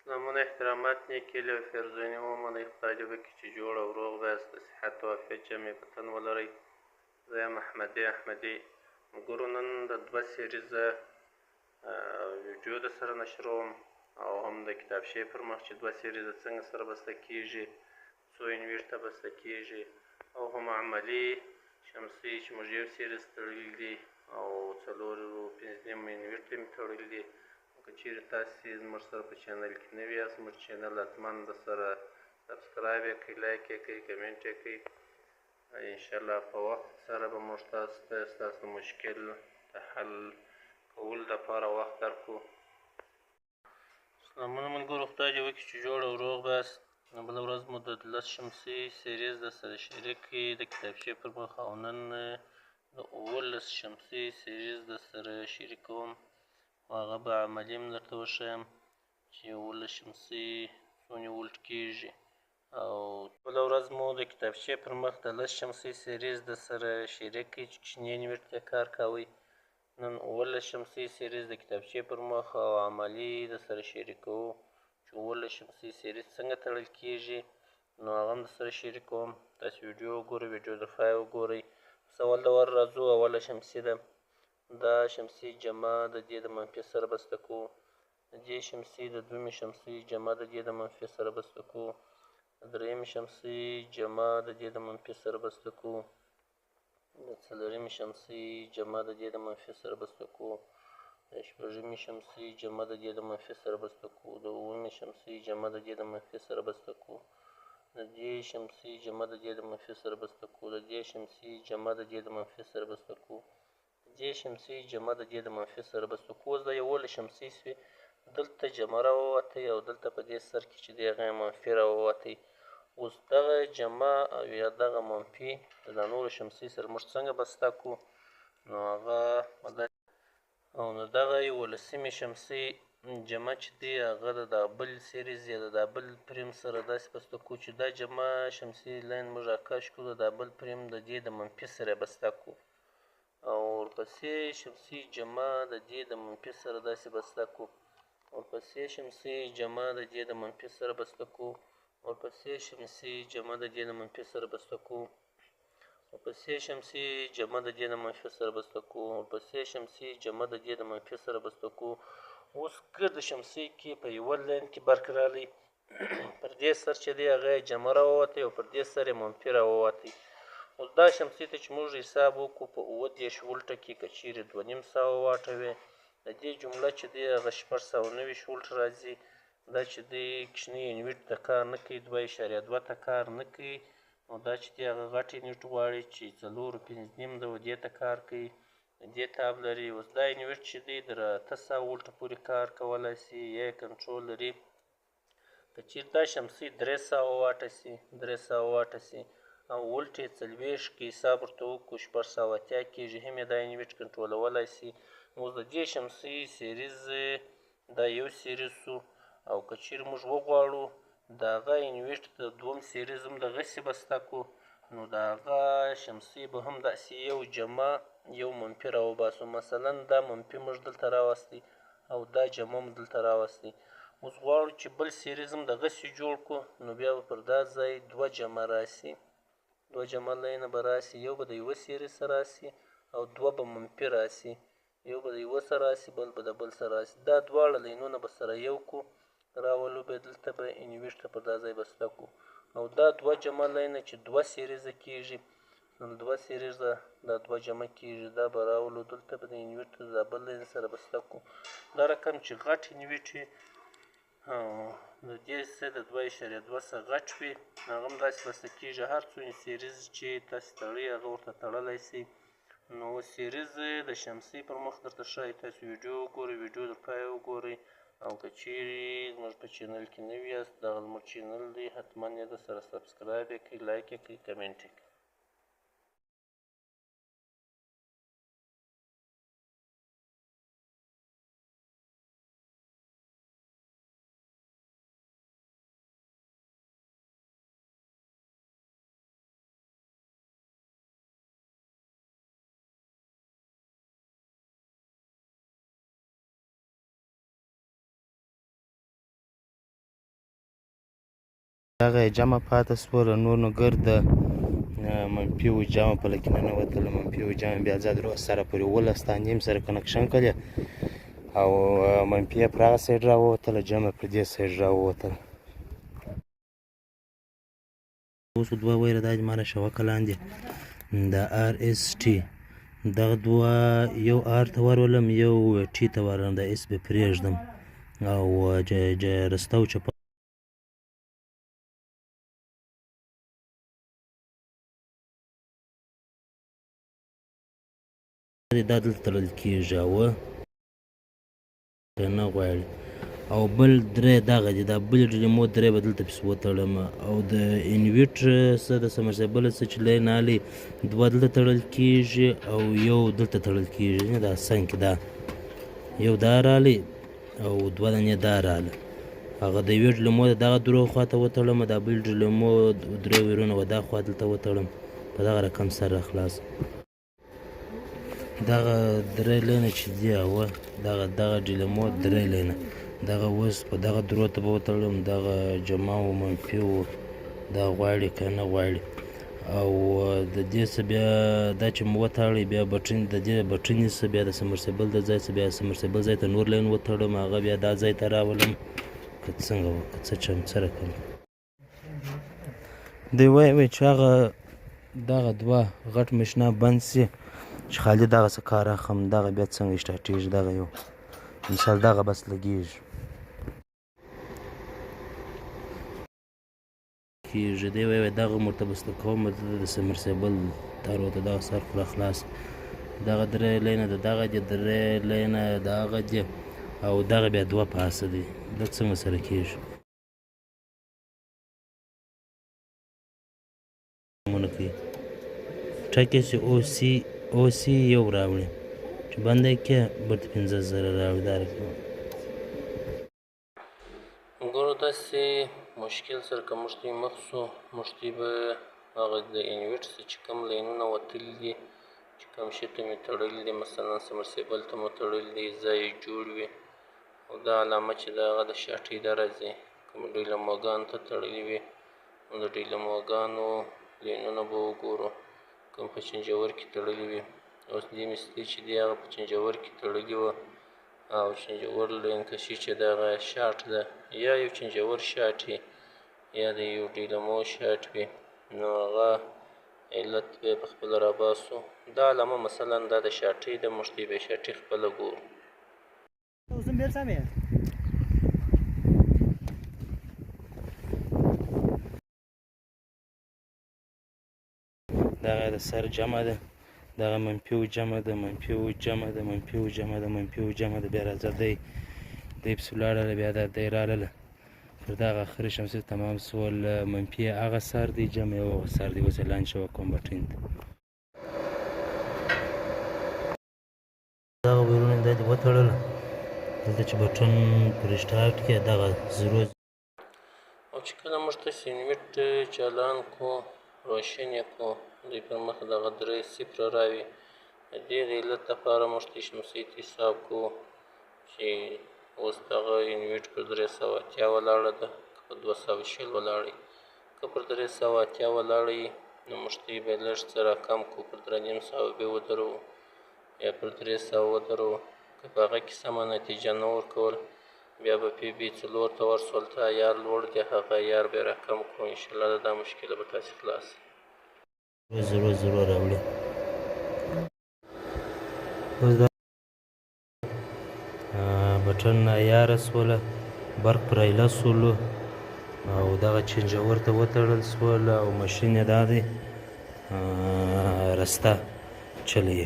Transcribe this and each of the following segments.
سلامونه احترامات نیک هیلې او پیرزوینې ومنئ. خدای دې وکړي چې جوړ او روغ یاست، د صحت او عافیت جامې په تن ولرئ. زه یم احمدي. ملګرو، نن د 2 سیریزه ویډیو در سره نشروم او هم د کتابچې پر مخ چې 2 سیریزه څنګه سره بسته کېږي، څو یونیټ ته بسته کېږي، او هم عملي شمسي چې موږ یو سیریز تړلي دي او 4.5 یونیټ ته مې تړلي دي. که چیرې تاسې زموږ سره په چینل کې نوي یاست، زموږ چینل حتما در سره سبسکرایب یې کړئ، لایک یې کړئ، کمنټ یې کړئ. انشاءالله په وخت سره به موږ تاسو ته ستاسو مشکل د حل کولو دپاره وخت درکړو. سلامونه ملګرو، خدای دې وکړي چې جوړ او روغ یاست. بله ورځ مو د 10 شمسي سیریز در سره شریک کړي د کتابچې پر مخ، او نن د 19 شمسي سیریز در سره شریکوم. هغه به عملي هم درته وښیم چې 19 شمسي څومره ولټ کېږي. او بله ورځ مو د کتابچې پر مخ د 10 شمسي سیریز در سره شریک کړي چې کوچني یونیټ ته کار کوئ. نن 19 شمسي سیریز د کتابچې پر مخ او عملي در سره شریکوو چې 19 شمسي سیریز څنګه تړل کېږي، نو هغه هم در سره شریکوم. تاسې ویډیو وګورئ، ویډیو د پای وګورئ. سوال د ور راځو. اوله شمسي ده، دا شمسي جمع د دې د منفي سره بسته کوو. د دې شمسي د دویمې شمسي جمع د دې د منفي سره بسته کوو. د درېیمې شمسي جمع د دې د منفي سره بسته کوو. د څلورمې شمسي جمع د دې د منفي سره بسته کوو. د شپږمې شمسي جمع د دې د منفي سره بسته کوو. د اوومې شمسي جمع د دې د منفي سره بسته کوو. د دې شمسي جمع د دې د منفي سره بسته کوو. د دې شمسي جمع د دې د منفي سره بسته کوو. د دې شمسي جمع د دې د منفي سره بسته کوو. اوس دا 11 شمسي سوې، دلته جمع راووتی او دلته په دې سر کې چې دی هغه منفي راووتی. اوس دغه جمع او یا دغه منفي د نورو شمسي سره موږ څنګه بسته کړو، نو هغه او نو دغه 11مې شمسي جمع چې دی هغه د دا بل سیریز یا د دا بل پریم سره داسې بسته کړو چې دا جمع شمسي لاین موږ راکش کړو، د دا بل پریم د دې د منفي سره بسته کړو. او ورپسې شمسي جمع د دې د منفي سره داسې بسته کړو. ورپسې شمسي جمع د دې د منفي سره بسته کړو. ورپسې شمسي جمع د دې د منفي سره بسته کړو. ورپسې شمسي جمع د دې د منفي سره بسته کړو. ورپسې شمسي جمع د دې د منفي سره بسته کړو. اوس ګرد شمسي کې په یوه لاین کې برق راغلی، پر دې سر چې دی هغه یې جمع راووتی او پر دې سر یې منفي راووتی. اوس دا شمسي ته چې موږ حساب وکړو په 30 ولټه کې که چیرې 2.5 واټه وي، د دې جمله چې دی هغه 690 ولټ راځي. دا چې دی کوچني یونیټ ته کار نه کوي، 2.2 ته کار نه کوي. نو دا چې دی هغه غټ یونیټ غواړي چې 4.5 ده، دې ته کار کوي، دې تاب لري. اوس دا یونیټ چې دی د 800 ولټه پورې کار کولی سي یا کنټرول لري. که چیرې دا شمسي 300 واټه سي، 300 واټه سي او ولټ یې 40 کې حساب ورته وکړو 680 کېږي، هم یې دا یونیټ کنټرولولی سي. اوس د دې شمسي سیریز دا یو سیریز سو، او که چیرې موږ وغواړو د هغه یونیټ د دوم سیریز هم دغسې بسته کړو، نو د هغه شمسي به هم داسې یو جمع یو منفي راوباسو. مثلا دا منفي موږ دلته راوستی او دا جمع هم دلته راوستی. اوس غواړو چې بل سیریز هم دغسې جوړ کړو، نو بیا به پر دا ځای 2 جمع راسي، 2 جمع لاینه به راسي. یو به د یوه سیریز سره راسي او 2 به منفي راسي. یو به د یوه سره راسي، بل به د بل سره راسي. دا دواړه لاینونه به سره یو کړو، راولو بیا دلته به یونیټ ته پر دا ځای بسته کړو. او دا 2 جمع لاینه چې 2 سیریزه کېږي، نو 2 سیریزه دا 2 جمع کېږي، دا به راولو دلته به د یونیټ ته د بل لاین سره بسته کړو. دا رقم چې غټ یونیټ وي او د دې څخه د 2.2 څخه غټ وي، هغه هم داسې بسته کېږي. هر څو سیریز چې تاسې تړئ هغه ورته تړلی سئ. نو سیریز د شمسي پر مخ درته ښایي. تاسې ویډیو وګورئ، ویډیو تر پایه وګورئ. او که چیرې زموږ په چینل کې نوي یاست، دغه زموږ چینل دی، حتما یې درسره سبسکرایب یې کړئ، لایک یې کړئ، کمنټ یې کړئ. دغه یې جمع پاتې شوله، نور نو ګرد منفي اووه جمع په لکې ننوتله، منفي اووه جمع بیا ځه درې سره پورې 11 تا نیم سره کنکشن کړلې او منفي یې پر هغه سایډ راووتله، جمع پر دې سایډ راووتله. اوس دوه ویره دا زما له شوکه لاندې د آر اس ټي دغه دوه یو آر ته ورولم یو ټي ته ورولم، د اس به پرېږدم او رسته او چپه دا دلته تړل کېږي او نه غواړي. او بل درې دغه دي، دا بلې ډلمو درې به دلته پسې وتړم او د انویټر څه د سمرسیبل څه چې لین الي دوه دلته تړل کېږي او یو دلته تړل کېږي. دا سنګ کې دا یو دا رالی او دوه دانې دا راله، هغه د یوې ډلمو د دغه درو خواته وتړم، دا بلې ډلمو درې ویرونه به دا خوا دلته وتړم، په دغه رقم سره خلاص. دغه درې لینه چې دي اوه دغه ډیلمو درې لینه دغه اوس په دغه درو ته به وتړم، دغه جمع و منفي و دا غواړي که نه غواړي. او د دې څه بیا دا چې مو وتړئ بیا بټن د دې بټنې څه بیا د سمرسیبل د ځای څه بیا سمرسیبل ځای ته نور لین وتړم، هغه بیا دا ځای ته راولم که څنګه که څه چم څه رقم. دوی وایي چې هغه دغه دوه غټ مشینه بند سي چې خالي دغه څه کار اخلم، دغه بیا څنګه اسټارټېږي، دغه یو مثال دغه بس لګېږي کېږي. دی وایي دغه مرتبسته کوم د سمرسیبل تارو ته دغه سر خورا خلاص، دغه درې لینه د دغه دي، درې لینه د هغه دي او دغه بیا دوه پاسه دي، دا څنګه سره کېږي مونه کوي. ټکي چې او سی یو راوړي چې بنده یې کې برته 15,000 راوړي دا رقم. ګورو داسې مشکل سره که موږ ته مخ شو، موږ ته به هغه د انویټر څخه چې کوم لینونه وتلي دي چې کوم شي ته مې تړلي دي، مثلا سمرسیبل ته مو تړلي دي، ځای یې جوړ وي او دا علامه چې د هغه د شاټۍ دا راځي کوم ډیلموګانو ته تړلي وي نو د ډیلموګانو لینونه به وګورو کوم په چنجور کې تړلي وي. اوس دې مثلي چې دی هغه په چنجور کې تړلي وه او چنجور لین کشي چې دغه شاټ ده یا یو چنجور شاټ وي یا د یو ډیلمو شاټ وي، نو هغه علت به په خپله راباسو. دا علامه مثلا دا د شاټۍ ده، موږ ته یې بیا شاټۍ خپله ګورو. دغه د سر جمع ده، دغه منفي اووه جمع ده، منفي اووه جمع ده، منفي اووه جمع ده، منفي اووه جمع ده، بیا راځه دی پسې ولاړله، بیا دا دی راغله پر دغه اخري شمسي تمام سول، منفي هغه سر دی، جمع یې هغه سر دی. اوس یې لاندې شوه کوم بټن ته دغه ویرونه دا دې وتړله، دلته چې بټن پر سټارټ کې دغه زیرو او چې کله موږ تاسې انویټ چالان کړو روشن یې کړو دوی پر مخ دغه درې صفره راوي، د دې د علت لپاره موږ ته شمسۍ ته حساب کوو چې اوس دغه انویټ پر 380 ولاړه ده که په 220 ولاړه وي. که پر 380 ولاړه وي نو موږ ته یې بیا لږ څه راکم کړو، پر 350 بیا ودروو یا پر 300 ودروو. که په هغه کې سمه نتیجه نه ورکول بیا به پی بي 4 ته ورسول، ته عیار لوړ دی هغه عیار بیا راکم کړو، انشاءالله د دا مشکله به تاسې خلاص. 0 راوړي. اوس دا بټن عیاره سوله، برق پر ایله سولو او دغه چینجور ته وتړل سول او ماشین یې دا دی رسته چلی.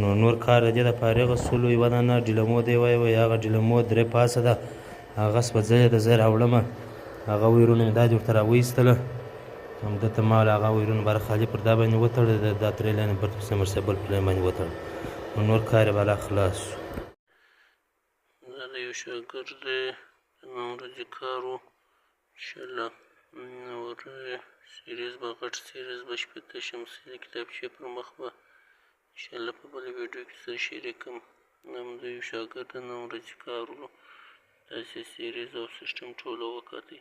نو نور کار د دې د فارغه سولو یوه دانه ډیلمو دی وایي هغه ډیلمو درې پاسه ده، هغه سپځلې ده، زه یې راوړمه هغه ویرونه مې دا دې ورته راویستله، همدلته ما له هغه ویرونه باره خالي پر دا باندې وتړل، دا درې لینه برته په سمرسیبل پلین باندې وتړل، نو نور کار یې بالا خلاص شو. دا د یو شاګرد د نن ورځې کار و، انشاءالله ور سیریز به غټ سیریز به 80 شمسي د کتابچې پر مخ به انشاءالله په بله ویډیو کې سره شریکم. هم د یو شاګرد د نن ورځې کار و، داسې سیریز او سیسټم ټوله وکتئ.